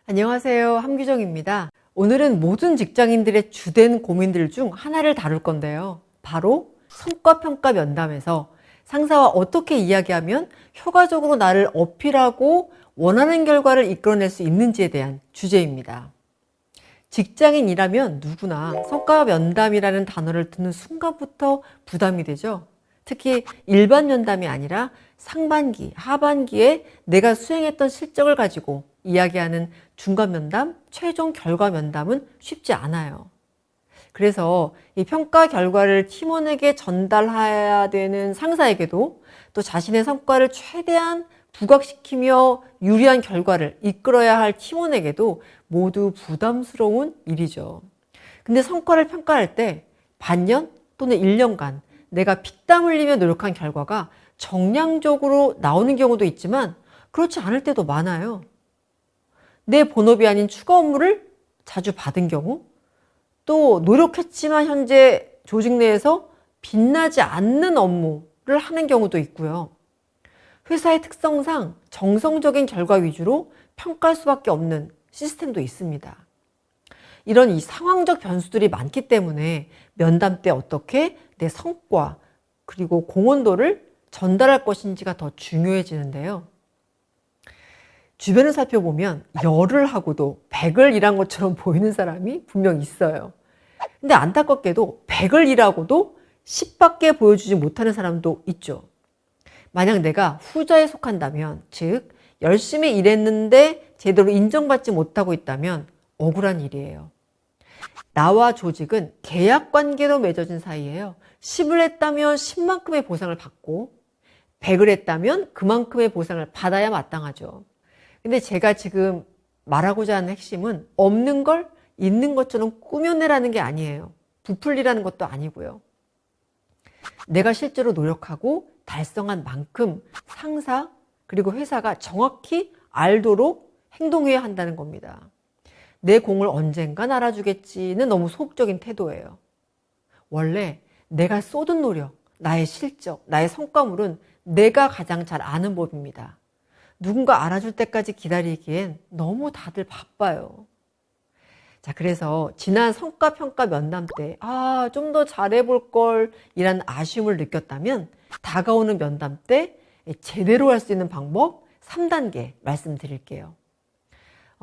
안녕하세요. 함규정입니다. 오늘은 모든 직장인들의 주된 고민들 중 하나를 다룰 건데요. 바로 성과평가 면담에서 상사와 어떻게 이야기하면 효과적으로 나를 어필하고 원하는 결과를 이끌어낼 수 있는지에 대한 주제입니다. 직장인이라면 누구나 성과 면담이라는 단어를 듣는 순간부터 부담이 되죠. 특히 일반 면담이 아니라 상반기, 하반기에 내가 수행했던 실적을 가지고 이야기하는 중간 면담, 최종 결과 면담은 쉽지 않아요. 그래서 이 평가 결과를 팀원에게 전달해야 되는 상사에게도 또 자신의 성과를 최대한 부각시키며 유리한 결과를 이끌어야 할 팀원에게도 모두 부담스러운 일이죠. 근데 성과를 평가할 때 반년 또는 1년간 내가 피땀 흘리며 노력한 결과가 정량적으로 나오는 경우도 있지만 그렇지 않을 때도 많아요. 내 본업이 아닌 추가 업무를 자주 받은 경우, 또 노력했지만 현재 조직 내에서 빛나지 않는 업무를 하는 경우도 있고요. 회사의 특성상 정성적인 결과 위주로 평가할 수밖에 없는 시스템도 있습니다. 이런 이 상황적 변수들이 많기 때문에 면담 때 어떻게 내 성과 그리고 공헌도를 전달할 것인지가 더 중요해지는데요. 주변을 살펴보면 열을 하고도 백을 일한 것처럼 보이는 사람이 분명 있어요. 근데 안타깝게도 백을 일하고도 10밖에 보여주지 못하는 사람도 있죠. 만약 내가 후자에 속한다면, 즉 열심히 일했는데 제대로 인정받지 못하고 있다면 억울한 일이에요. 나와 조직은 계약 관계로 맺어진 사이예요. 10을 했다면 10만큼의 보상을 받고 100을 했다면 그만큼의 보상을 받아야 마땅하죠. 근데 제가 지금 말하고자 하는 핵심은 없는 걸 있는 것처럼 꾸며내라는 게 아니에요. 부풀리라는 것도 아니고요. 내가 실제로 노력하고 달성한 만큼 상사 그리고 회사가 정확히 알도록 행동해야 한다는 겁니다. 내 공을 언젠간 알아주겠지는 너무 소극적인 태도예요. 원래 내가 쏟은 노력, 나의 실적, 나의 성과물은 내가 가장 잘 아는 법입니다. 누군가 알아줄 때까지 기다리기엔 너무 다들 바빠요. 자, 그래서 지난 성과평가 면담 때 좀 더 잘해볼 걸 이란 아쉬움을 느꼈다면 다가오는 면담 때 제대로 할 수 있는 방법 3단계 말씀드릴게요.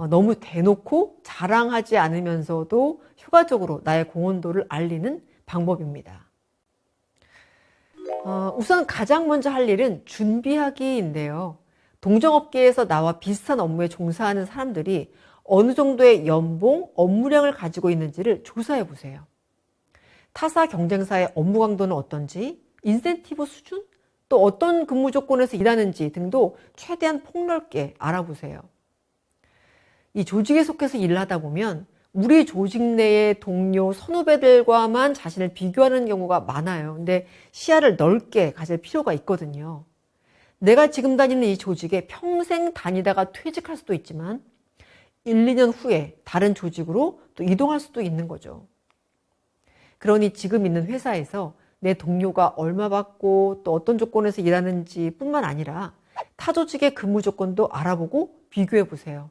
너무 대놓고 자랑하지 않으면서도 효과적으로 나의 공헌도를 알리는 방법입니다. 우선 가장 먼저 할 일은 준비하기인데요. 동종업계에서 나와 비슷한 업무에 종사하는 사람들이 어느 정도의 연봉, 업무량을 가지고 있는지를 조사해 보세요. 타사 경쟁사의 업무 강도는 어떤지, 인센티브 수준, 또 어떤 근무 조건에서 일하는지 등도 최대한 폭넓게 알아보세요. 이 조직에 속해서 일을 하다 보면 우리 조직 내의 동료, 선후배들과만 자신을 비교하는 경우가 많아요. 근데 시야를 넓게 가질 필요가 있거든요. 내가 지금 다니는 이 조직에 평생 다니다가 퇴직할 수도 있지만 1, 2년 후에 다른 조직으로 또 이동할 수도 있는 거죠. 그러니 지금 있는 회사에서 내 동료가 얼마 받고 또 어떤 조건에서 일하는지 뿐만 아니라 타 조직의 근무 조건도 알아보고 비교해 보세요.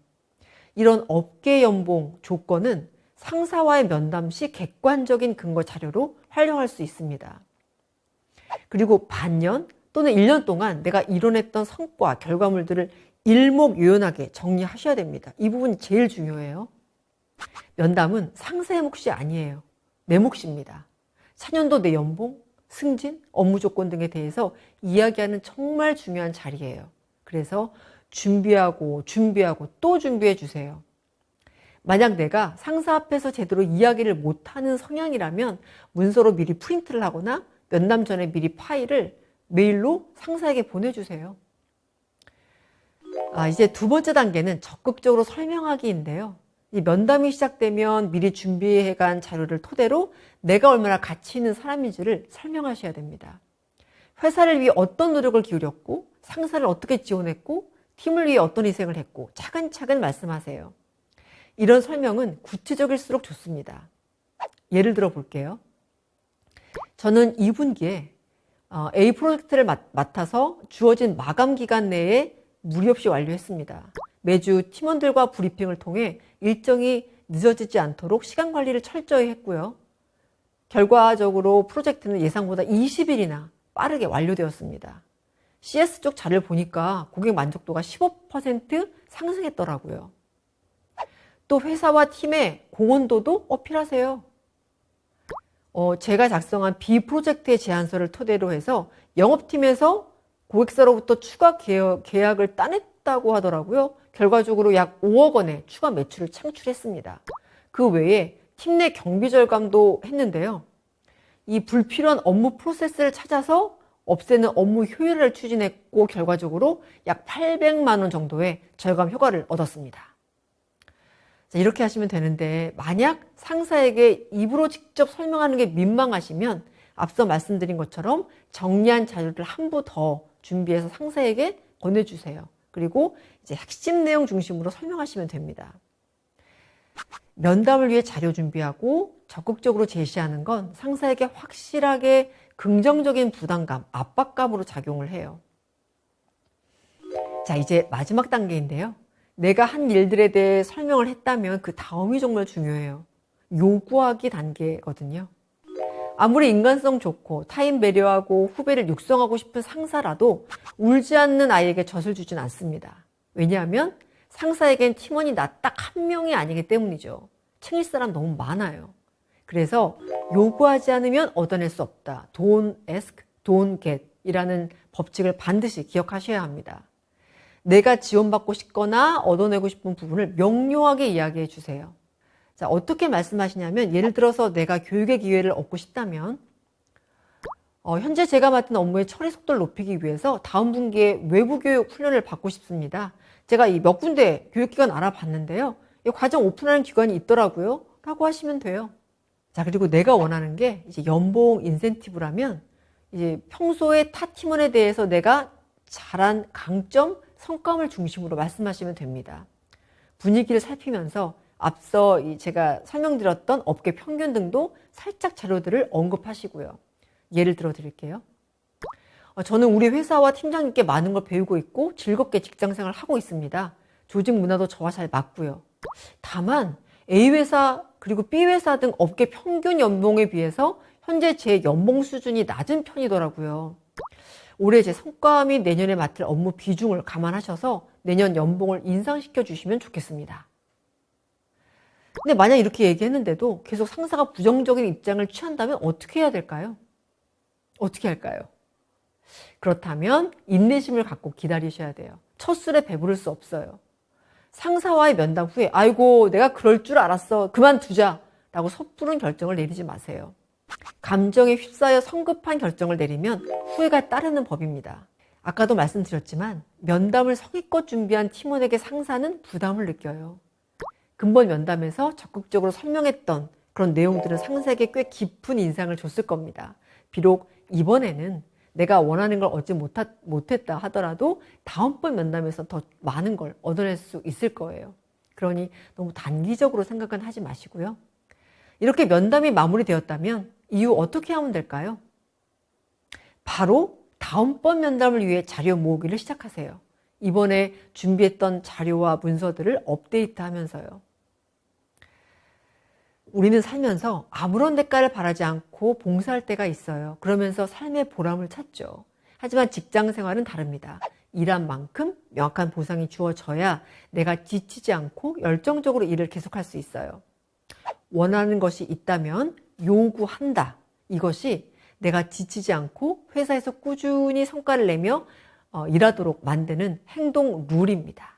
이런 업계 연봉 조건은 상사와의 면담 시 객관적인 근거 자료로 활용할 수 있습니다. 그리고 반년 또는 1년 동안 내가 이뤄냈던 성과, 결과물들을 일목요연하게 정리하셔야 됩니다. 이 부분이 제일 중요해요. 면담은 상사의 몫이 아니에요. 내 몫입니다. 4년도 내 연봉, 승진, 업무 조건 등에 대해서 이야기하는 정말 중요한 자리예요. 그래서 준비하고 또 준비해 주세요. 만약 내가 상사 앞에서 제대로 이야기를 못하는 성향이라면 문서로 미리 프린트를 하거나 면담 전에 미리 파일을 메일로 상사에게 보내주세요. 이제 두 번째 단계는 적극적으로 설명하기인데요. 이 면담이 시작되면 미리 준비해간 자료를 토대로 내가 얼마나 가치 있는 사람인지를 설명하셔야 됩니다. 회사를 위해 어떤 노력을 기울였고 상사를 어떻게 지원했고 팀을 위해 어떤 희생을 했고 차근차근 말씀하세요. 이런 설명은 구체적일수록 좋습니다. 예를 들어 볼게요. 저는 2분기에 A 프로젝트를 맡아서 주어진 마감 기간 내에 무리 없이 완료했습니다. 매주 팀원들과 브리핑을 통해 일정이 늦어지지 않도록 시간 관리를 철저히 했고요. 결과적으로 프로젝트는 예상보다 20일이나 빠르게 완료되었습니다. CS 쪽 자료를 보니까 고객 만족도가 15% 상승했더라고요. 또 회사와 팀의 공헌도도 어필하세요. 제가 작성한 비프로젝트의 제안서를 토대로 해서 영업팀에서 고객사로부터 추가 계약을 따냈다고 하더라고요. 결과적으로 약 5억 원의 추가 매출을 창출했습니다. 그 외에 팀 내 경비 절감도 했는데요. 이 불필요한 업무 프로세스를 찾아서 없애는 업무 효율을 추진했고 결과적으로 약 800만 원 정도의 절감 효과를 얻었습니다. 자, 이렇게 하시면 되는데 만약 상사에게 입으로 직접 설명하는 게 민망하시면 앞서 말씀드린 것처럼 정리한 자료를 한 부 더 준비해서 상사에게 권해주세요. 그리고 이제 핵심 내용 중심으로 설명하시면 됩니다. 면담을 위해 자료 준비하고 적극적으로 제시하는 건 상사에게 확실하게 긍정적인 부담감, 압박감으로 작용을 해요. 자, 이제 마지막 단계인데요. 내가 한 일들에 대해 설명을 했다면 그 다음이 정말 중요해요. 요구하기 단계거든요. 아무리 인간성 좋고 타인 배려하고 후배를 육성하고 싶은 상사라도 울지 않는 아이에게 젖을 주진 않습니다. 왜냐하면 상사에겐 팀원이 나 딱 한 명이 아니기 때문이죠. 챙길 사람 너무 많아요. 그래서 요구하지 않으면 얻어낼 수 없다. Don't ask, don't get 이라는 법칙을 반드시 기억하셔야 합니다. 내가 지원받고 싶거나 얻어내고 싶은 부분을 명료하게 이야기해 주세요. 자, 어떻게 말씀하시냐면 예를 들어서 내가 교육의 기회를 얻고 싶다면 현재 제가 맡은 업무의 처리 속도를 높이기 위해서 다음 분기에 외부 교육 훈련을 받고 싶습니다. 제가 이 몇 군데 교육기관 알아봤는데요. 이 과정 오픈하는 기관이 있더라고요. 라고 하시면 돼요. 자, 그리고 내가 원하는 게 이제 연봉 인센티브라면 이제 평소에 타 팀원에 대해서 내가 잘한 강점, 성과물 중심으로 말씀하시면 됩니다. 분위기를 살피면서 앞서 제가 설명드렸던 업계 평균 등도 살짝 자료들을 언급하시고요. 예를 들어 드릴게요. 저는 우리 회사와 팀장님께 많은 걸 배우고 있고 즐겁게 직장생활을 하고 있습니다. 조직 문화도 저와 잘 맞고요. 다만 A회사 그리고 B회사 등 업계 평균 연봉에 비해서 현재 제 연봉 수준이 낮은 편이더라고요. 올해 제 성과 및 내년에 맡을 업무 비중을 감안하셔서 내년 연봉을 인상시켜 주시면 좋겠습니다. 근데 만약 이렇게 얘기했는데도 계속 상사가 부정적인 입장을 취한다면 어떻게 해야 될까요? 어떻게 할까요? 그렇다면 인내심을 갖고 기다리셔야 돼요. 첫 술에 배부를 수 없어요. 상사와의 면담 후에 아이고 내가 그럴 줄 알았어 그만두자 라고 섣부른 결정을 내리지 마세요. 감정에 휩싸여 성급한 결정을 내리면 후회가 따르는 법입니다. 아까도 말씀드렸지만 면담을 성의껏 준비한 팀원에게 상사는 부담을 느껴요. 근본 면담에서 적극적으로 설명했던 그런 내용들은 상사에게 꽤 깊은 인상을 줬을 겁니다. 비록 이번에는 내가 원하는 걸 얻지 못했다 하더라도 다음번 면담에서 더 많은 걸 얻어낼 수 있을 거예요. 그러니 너무 단기적으로 생각은 하지 마시고요. 이렇게 면담이 마무리되었다면 이후 어떻게 하면 될까요? 바로 다음번 면담을 위해 자료 모으기를 시작하세요. 이번에 준비했던 자료와 문서들을 업데이트하면서요. 우리는 살면서 아무런 대가를 바라지 않고 봉사할 때가 있어요. 그러면서 삶의 보람을 찾죠. 하지만 직장 생활은 다릅니다. 일한 만큼 명확한 보상이 주어져야 내가 지치지 않고 열정적으로 일을 계속할 수 있어요. 원하는 것이 있다면 요구한다. 이것이 내가 지치지 않고 회사에서 꾸준히 성과를 내며 일하도록 만드는 행동 룰입니다.